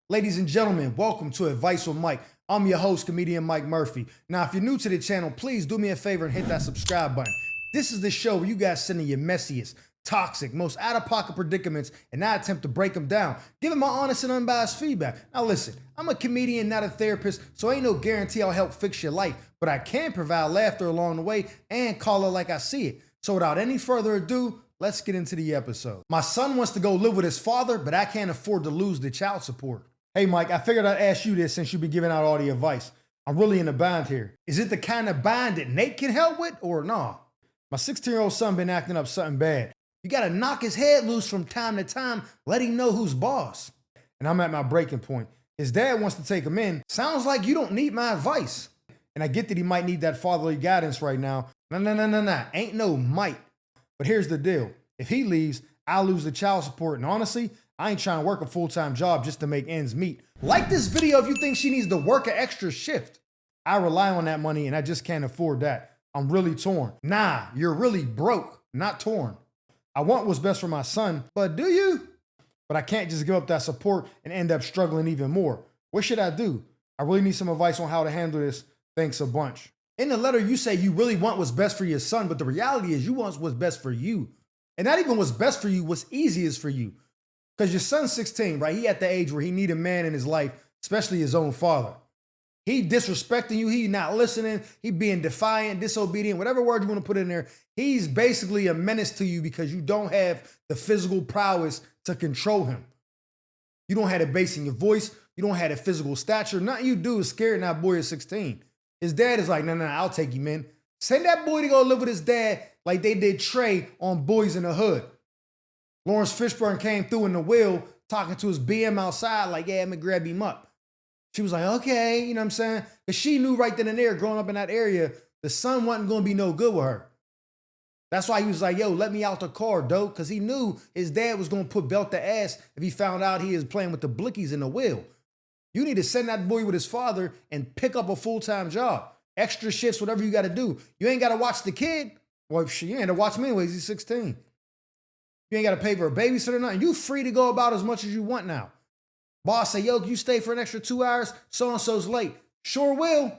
Ladies and gentlemen, welcome to Advice with Mike. I'm your host, comedian Mike Murphy. Now, if you're new to the channel, please do me a favor and hit that subscribe button. This is the show where you guys send in your messiest, toxic, most out-of-pocket predicaments, and I attempt to break them down, giving my honest and unbiased feedback. Now listen, I'm a comedian, not a therapist, so ain't no guarantee I'll help fix your life, but I can provide laughter along the way and call it like I see it. So without any further ado, let's get into the episode. My son wants to go live with his father, but I can't afford to lose the child support. Hey, Mike, I figured I'd ask you this since you've been giving out all the advice. I'm really in a bind here. Is it the kind of bind that Nate can help with or nah? My 16-year-old son been acting up something bad. You gotta knock his head loose from time to time, let him know who's boss. And I'm at my breaking point. His dad wants to take him in. Sounds like you don't need my advice. And I get that he might need that fatherly guidance right now. No. Ain't no might. But here's the deal. If he leaves, I'll lose the child support. And honestly, I ain't trying to work a full-time job just to make ends meet. Like this video if you think she needs to work an extra shift. I rely on that money and I just can't afford that. I'm really torn. Nah, you're really broke, not torn. I want what's best for my son, but do you? But I can't just give up that support and end up struggling even more. What should I do? I really need some advice on how to handle this. Thanks a bunch. In the letter, you say you really want what's best for your son, but the reality is you want what's best for you. And not even what's best for you, what's easiest for you. Because your son's 16, right? He at the age where he need a man in his life, especially his own father. He disrespecting you. He not listening. He being defiant, disobedient, whatever word you want to put in there. He's basically a menace to you because you don't have the physical prowess to control him. You don't have the bass in your voice. You don't have the physical stature. Nothing you do is scaring that boy at 16. His dad is like, no, I'll take you, man. Send that boy to go live with his dad like they did Trey on Boys in the Hood. Lawrence Fishburne came through in the wheel talking to his BM outside like, yeah, I'm gonna grab him up. She was like, okay, you know what I'm saying? Because she knew right then and there, growing up in that area, the son wasn't gonna be no good with her. That's why he was like, yo, let me out the car, dope, because he knew his dad was gonna put belt to ass if he found out he is playing with the blickies in the wheel. You need to send that boy with his father and pick up a full-time job. Extra shifts, whatever you gotta do. You ain't gotta watch the kid. Well, you ain't gotta watch him anyways, he's 16. You ain't got to pay for a babysitter or nothing. You free to go about as much as you want now. Boss say, yo, can you stay for an extra 2 hours? So-and-so's late. Sure will.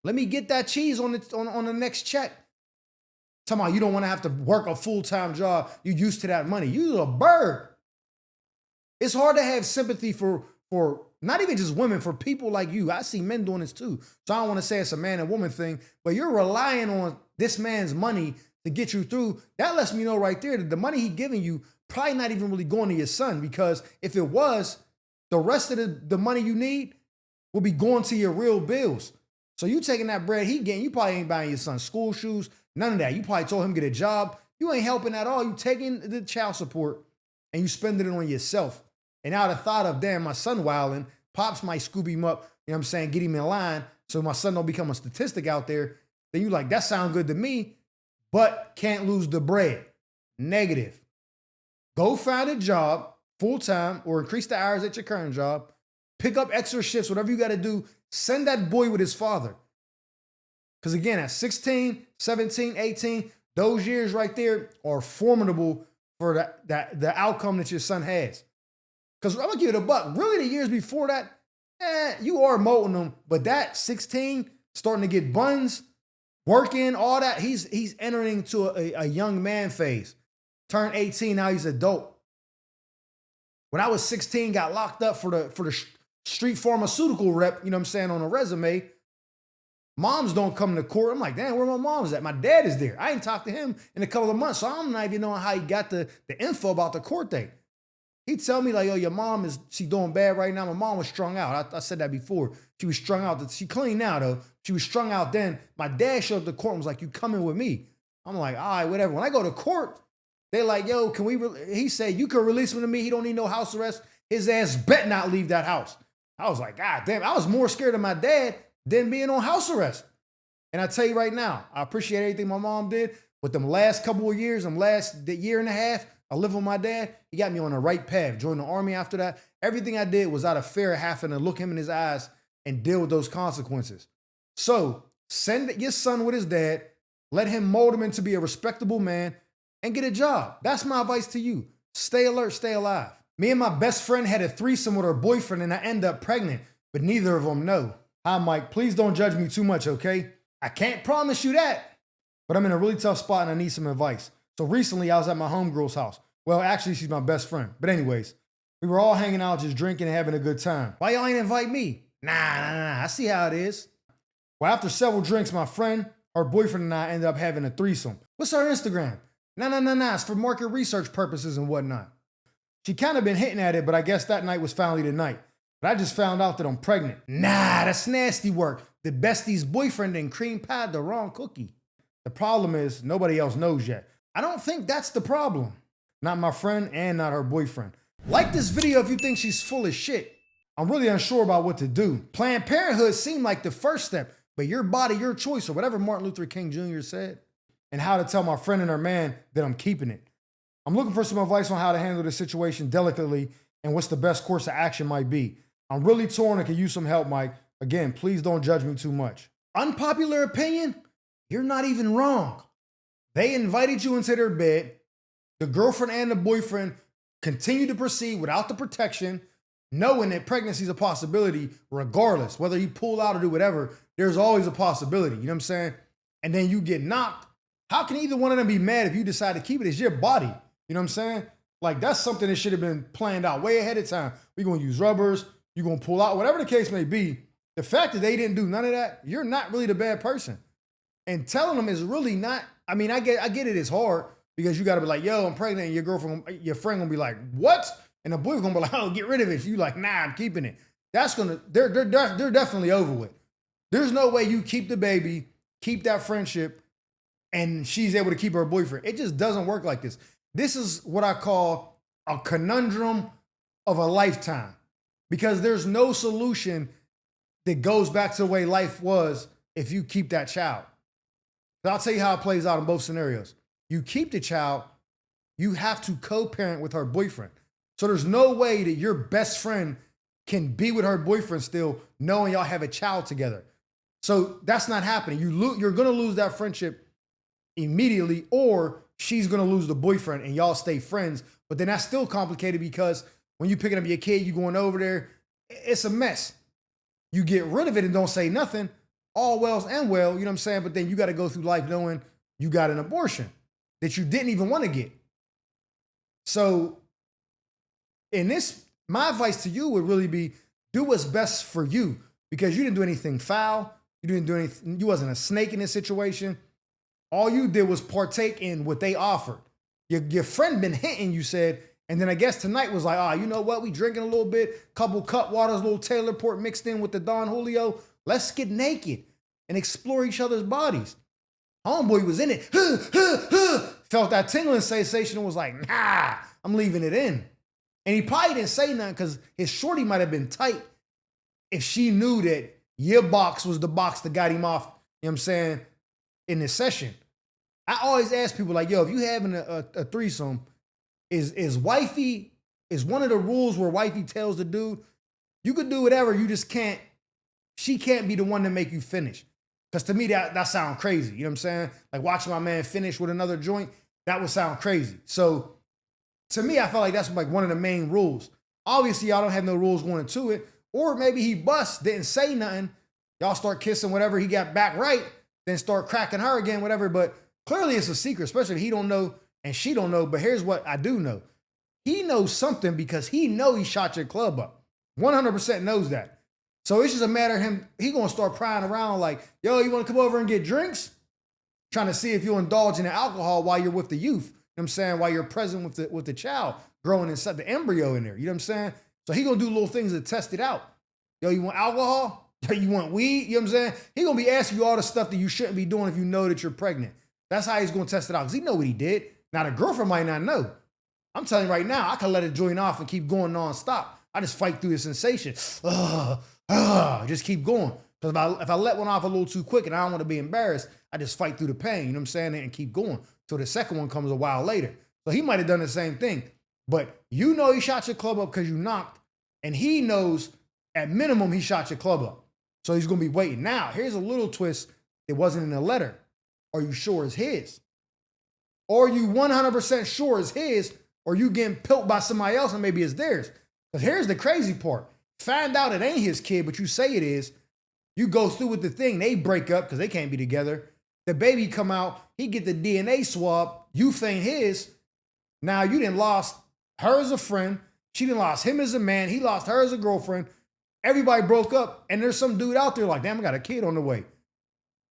Let me get that cheese on the next check. Talking about you don't want to have to work a full-time job. You used to that money. You a bird. It's hard to have sympathy for not even just women, for people like you. I see men doing this too. So I don't want to say it's a man and woman thing, but you're relying on this man's money to get you through. That lets me know right there that the money he giving you probably not even really going to your son, because if it was, the rest of the money you need will be going to your real bills. So you taking that bread he getting, you probably ain't buying your son school shoes, none of that. You probably told him to get a job. You ain't helping at all. You taking the child support and you spending it on yourself. And now the thought of, damn, my son wilding, Pops might scoop him up, you know what I'm saying, get him in line so my son don't become a statistic out there. Then you like, that sound good to me, but can't lose the bread. Negative. Go find a job full-time or increase the hours at your current job. Pick up extra shifts, whatever you got to do. Send that boy with his father. Because again, at 16, 17, 18, those years right there are formidable for the outcome that your son has. Because I'm going to give it a buck. Really, the years before that, you are molding them. But that 16, starting to get buns, working, all that, he's entering into a young man phase. Turned 18, now he's adult. When I was 16, got locked up for the street pharmaceutical rep, you know what I'm saying, on a resume. Moms don't come to court. I'm like, damn, where my mom's at? My dad is there. I ain't talked to him in a couple of months, so I'm not even knowing how he got the info about the court date. He'd tell me like, yo, your mom she doing bad right now. My mom was strung out. I said that before. She was strung out. She clean now though. She was strung out then. My dad showed up to court and was like, you coming with me? I'm like, all right, whatever. When I go to court, they like, yo, can we, he said, you can release him to me. He don't need no house arrest. His ass bet not leave that house. I was like, God damn, I was more scared of my dad than being on house arrest. And I tell you right now, I appreciate everything my mom did. But them last couple of years, the year and a half, I lived with my dad. He got me on the right path. Joined the army after that. Everything I did was out of fear of having to look him in his eyes and deal with those consequences. So send your son with his dad. Let him mold him into be a respectable man and get a job. That's my advice to you. Stay alert, stay alive. Me and my best friend had a threesome with her boyfriend and I ended up pregnant, but neither of them know. Hi, Mike. Please don't judge me too much, okay? I can't promise you that, but I'm in a really tough spot and I need some advice. So recently I was at my homegirl's house. Well, actually, she's my best friend. But anyways, we were all hanging out, just drinking and having a good time. Why y'all ain't invite me? Nah. I see how it is. Well, after several drinks, my friend, her boyfriend, and I ended up having a threesome. What's her Instagram? Nah. It's for market research purposes and whatnot. She kind of been hitting at it, but I guess that night was finally the night. But I just found out that I'm pregnant. Nah, that's nasty work. The bestie's boyfriend and cream pied the wrong cookie. The problem is nobody else knows yet. I don't think that's the problem. Not my friend and not her boyfriend. Like this video if you think she's full of shit. I'm really unsure about what to do. Planned Parenthood seemed like the first step, but your body, your choice, or whatever Martin Luther King Jr. said. And how to tell my friend and her man that I'm keeping it. I'm looking for some advice on how to handle this situation delicately and what's the best course of action might be. I'm really torn and can use some help, Mike. Again, please don't judge me too much. Unpopular opinion? You're not even wrong. They invited you into their bed. The girlfriend and the boyfriend continue to proceed without the protection, knowing that pregnancy is a possibility regardless. Whether you pull out or do whatever, there's always a possibility. You know what I'm saying? And then you get knocked. How can either one of them be mad if you decide to keep it? It's your body. You know what I'm saying? Like, that's something that should have been planned out way ahead of time. We're going to use rubbers. You're going to pull out, whatever the case may be. The fact that they didn't do none of that, you're not really the bad person. And telling them is really not, I mean, I get it, it's hard because you got to be like, yo, I'm pregnant, and your friend going to be like, what? And the boy's going to be like, oh, get rid of it. You like, nah, I'm keeping it. That's going to, they're definitely over with. There's no way you keep the baby, keep that friendship, and she's able to keep her boyfriend. It just doesn't work like this. This is what I call a conundrum of a lifetime because there's no solution that goes back to the way life was if you keep that child. So I'll tell you how it plays out in both scenarios. You keep the child, you have to co-parent with her boyfriend. So there's no way that your best friend can be with her boyfriend still knowing y'all have a child together. So that's not happening. You're going to lose that friendship immediately, or she's going to lose the boyfriend and y'all stay friends. But then that's still complicated because when you're picking up your kid, you're going over there, it's a mess. You get rid of it and don't say nothing, all wells and well, you know what I'm saying? But then you got to go through life knowing you got an abortion that you didn't even want to get. So in this, my advice to you would really be do what's best for you because you didn't do anything foul. You didn't do anything. You wasn't a snake in this situation. All you did was partake in what they offered. Your friend been hinting, you said, and then I guess tonight was like, you know what? We drinking a little bit, couple cut waters, little Taylor Port mixed in with the Don Julio. Let's get naked and explore each other's bodies. Homeboy was in it. Felt that tingling sensation and was like, nah, I'm leaving it in. And he probably didn't say nothing because his shorty might have been tight if she knew that your box was the box that got him off, you know what I'm saying, in this session. I always ask people like, yo, if you having a threesome, is wifey, is one of the rules where wifey tells the dude, you could do whatever, you just can't, she can't be the one to make you finish. Because to me, that sounds crazy. You know what I'm saying? Like watching my man finish with another joint, that would sound crazy. So to me, I felt like that's like one of the main rules. Obviously, y'all don't have no rules going into it. Or maybe he bust, didn't say nothing. Y'all start kissing whatever he got back right, then start cracking her again, whatever. But clearly it's a secret, especially if he don't know and she don't know. But here's what I do know. He knows something because he know he shot your club up. 100% knows that. So it's just a matter of him, he gonna start prying around like, yo, you wanna come over and get drinks? Trying to see if you'll indulge in the alcohol while you're with the youth. You know what I'm saying? While you're present with the child growing inside the embryo in there. You know what I'm saying? So he gonna do little things to test it out. Yo, you want alcohol? Yo, you want weed? You know what I'm saying? He gonna be asking you all the stuff that you shouldn't be doing if you know that you're pregnant. That's how he's gonna test it out, because he know what he did. Now the girlfriend might not know. I'm telling you right now, I can let it join off and keep going nonstop. I just fight through the sensation. Just keep going. Because if I let one off a little too quick and I don't want to be embarrassed, I just fight through the pain, you know what I'm saying, and keep going. So the second one comes a while later. So he might have done the same thing. But you know he shot your club up because you knocked, and he knows at minimum he shot your club up. So he's going to be waiting. Now, here's a little twist that wasn't in the letter. Are you sure it's his? Or are you 100% sure it's his, or you getting pilled by somebody else and maybe it's theirs. Because here's the crazy part. Find out it ain't his kid, but you say it is. You go through with the thing. They break up because they can't be together. The baby come out. He get the DNA swab. You think his. Now you done lost her as a friend. She done lost him as a man. He lost her as a girlfriend. Everybody broke up. And there's some dude out there like, damn, I got a kid on the way.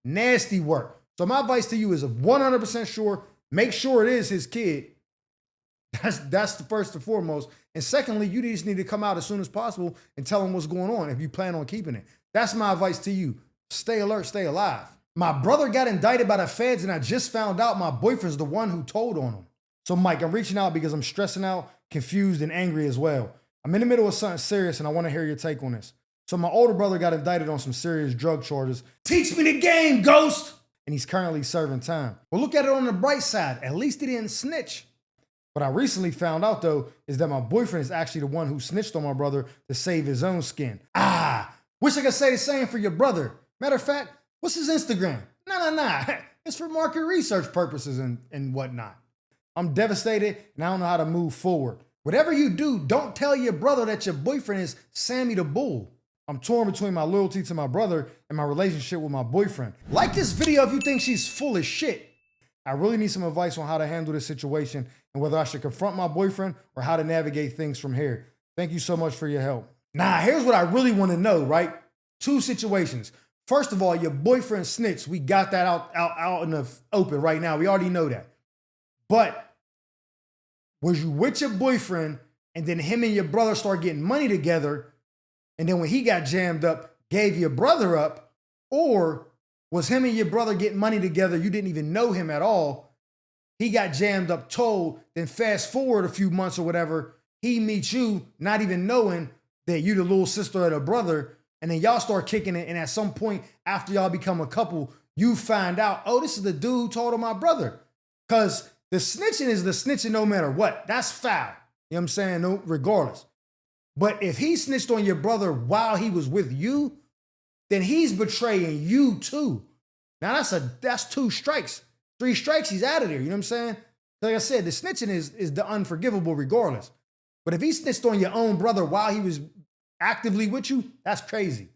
Nasty work. So my advice to you is 100% sure, make sure it is his kid. That's the first and foremost. And secondly, you just need to come out as soon as possible and tell him what's going on if you plan on keeping it. That's my advice to you. Stay alert, stay alive. My brother got indicted by the feds and I just found out my boyfriend's the one who told on him. So Mike, I'm reaching out because I'm stressing out, confused, and angry as well. I'm in the middle of something serious and I want to hear your take on this. So my older brother got indicted on some serious drug charges. Teach me the game, ghost! And he's currently serving time. Well, look at it on the bright side. At least he didn't snitch. What I recently found out, though, is that my boyfriend is actually the one who snitched on my brother to save his own skin. Wish I could say the same for your brother. Matter of fact, what's his Instagram? Nah. It's for market research purposes and whatnot. I'm devastated and I don't know how to move forward. Whatever you do, don't tell your brother that your boyfriend is Sammy the Bull. I'm torn between my loyalty to my brother and my relationship with my boyfriend. Like this video if you think she's full of shit. I really need some advice on how to handle this situation and whether I should confront my boyfriend or how to navigate things from here. Thank you so much for your help. Now, here's what I really want to know, right? Two situations. First of all, your boyfriend snitched. We got that out in the open right now. We already know that. But was you with your boyfriend and then him and your brother start getting money together and then when he got jammed up, gave your brother up? Or was him and your brother getting money together, you didn't even know him at all, he got jammed up, told, then fast forward a few months or whatever, he meets you not even knowing that you the little sister or the brother, and then y'all start kicking it, and at some point after y'all become a couple, you find out, oh, this is the dude who told on my brother. Because the snitching is the snitching no matter what. That's foul. You know what I'm saying? No, regardless. But if he snitched on your brother while he was with you, then he's betraying you too. Now that's 2 strikes. 3 strikes, he's out of there. You know what I'm saying? Like I said, the snitching is the unforgivable regardless. But if he snitched on your own brother while he was actively with you, that's crazy.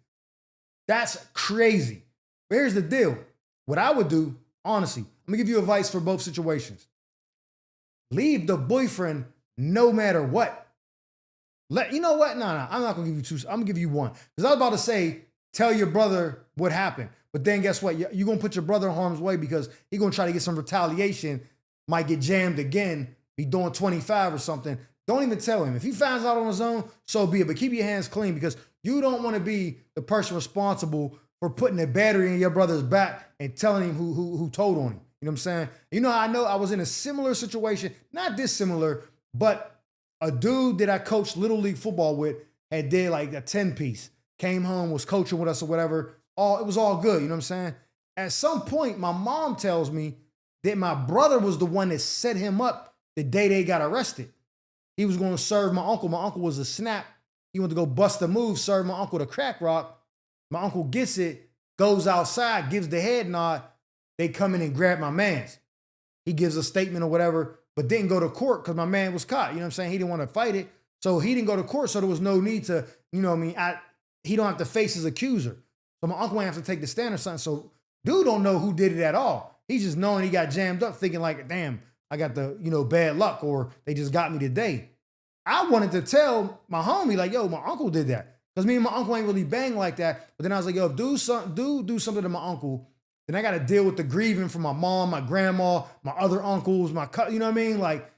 That's crazy. But here's the deal. What I would do, honestly, I'm gonna give you advice for both situations. Leave the boyfriend no matter what. You know what? No, I'm not gonna give you 2. I'm gonna give you 1. Because I was about to say, tell your brother what happened. But then guess what? You're gonna put your brother in harm's way because he's gonna try to get some retaliation, might get jammed again, be doing 25 or something. Don't even tell him. If he finds out on his own, so be it. But keep your hands clean because you don't want to be the person responsible for putting a battery in your brother's back and telling him who told on him. You know what I'm saying? You know how I know I was in a similar situation, not dissimilar, but a dude that I coached Little League football with had did like a 10-piece, came home, was coaching with us or whatever. It was all good, you know what I'm saying? At some point, my mom tells me that my brother was the one that set him up the day they got arrested. He was going to serve my uncle. My uncle was a snap. He went to go bust a move, serve my uncle the crack rock. My uncle gets it, goes outside, gives the head nod. They come in and grab my man's. He gives a statement or whatever, but didn't go to court because my man was caught. You know what I'm saying? He didn't want to fight it. So he didn't go to court, so there was no need to, you know what I mean? He don't have to face his accuser. So my uncle ain't have to take the stand or something. So dude don't know who did it at all. He's just knowing he got jammed up thinking like, damn, I got the, bad luck or they just got me today. I wanted to tell my homie like, yo, my uncle did that. Because me and my uncle ain't really bang like that. But then I was like, yo, if dude do something to my uncle, then I got to deal with the grieving from my mom, my grandma, my other uncles, my cousin, you know what I mean? Like,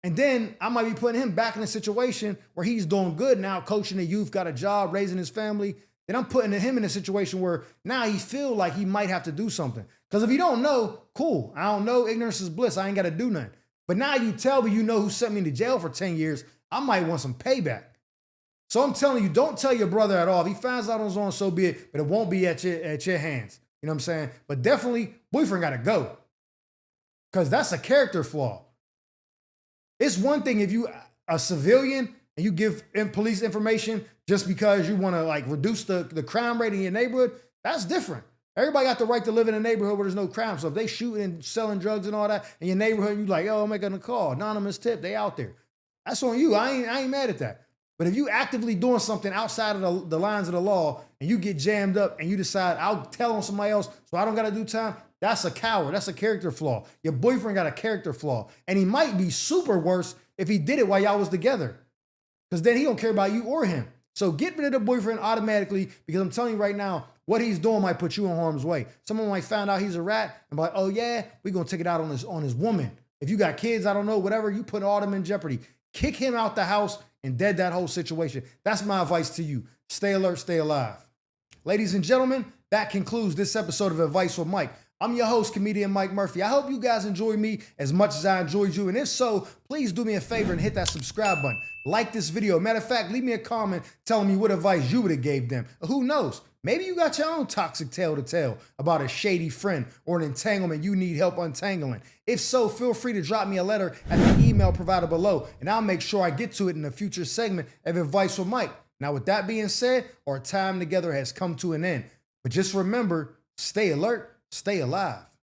and then I might be putting him back in a situation where he's doing good now, coaching the youth, got a job, raising his family. Then I'm putting him in a situation where now he feel like he might have to do something. Because if you don't know, cool. I don't know. Ignorance is bliss. I ain't got to do nothing. But now you tell me you know who sent me to jail for 10 years. I might want some payback. So I'm telling you, don't tell your brother at all. If he finds out on his own, so be it. But it won't be at your hands. You know what I'm saying? But definitely, boyfriend got to go. Because that's a character flaw. It's one thing if you a civilian and you give police information just because you want to like reduce the crime rate in your neighborhood. That's different. Everybody got the right to live in a neighborhood where there's no crime. So if they shooting and selling drugs and all that in your neighborhood, you like, oh, I'm making a call. Anonymous tip, they out there. That's on you. I ain't mad at that. But if you actively doing something outside of the lines of the law and you get jammed up and you decide I'll tell on somebody else so I don't got to do time, that's a coward. That's a character flaw. Your boyfriend got a character flaw. And he might be super worse if he did it while y'all was together. Because then he don't care about you or him. So get rid of the boyfriend automatically, because I'm telling you right now, what he's doing might put you in harm's way. Someone might find out he's a rat and be like, oh yeah, we're going to take it out on his woman. If you got kids, I don't know, whatever, you put all them in jeopardy. Kick him out the house and dead that whole situation. That's my advice to you. Stay alert, stay alive. Ladies and gentlemen, that concludes this episode of Advice with Mike. I'm your host, comedian Mike Murphy. I hope you guys enjoyed me as much as I enjoyed you. And if so, please do me a favor and hit that subscribe button. Like this video. Matter of fact, leave me a comment telling me what advice you would have gave them. Who knows? Maybe you got your own toxic tale to tell about a shady friend or an entanglement you need help untangling. If so, feel free to drop me a letter at the email provided below, and I'll make sure I get to it in a future segment of Advice with Mike. Now, with that being said, our time together has come to an end. But just remember, stay alert, stay alive.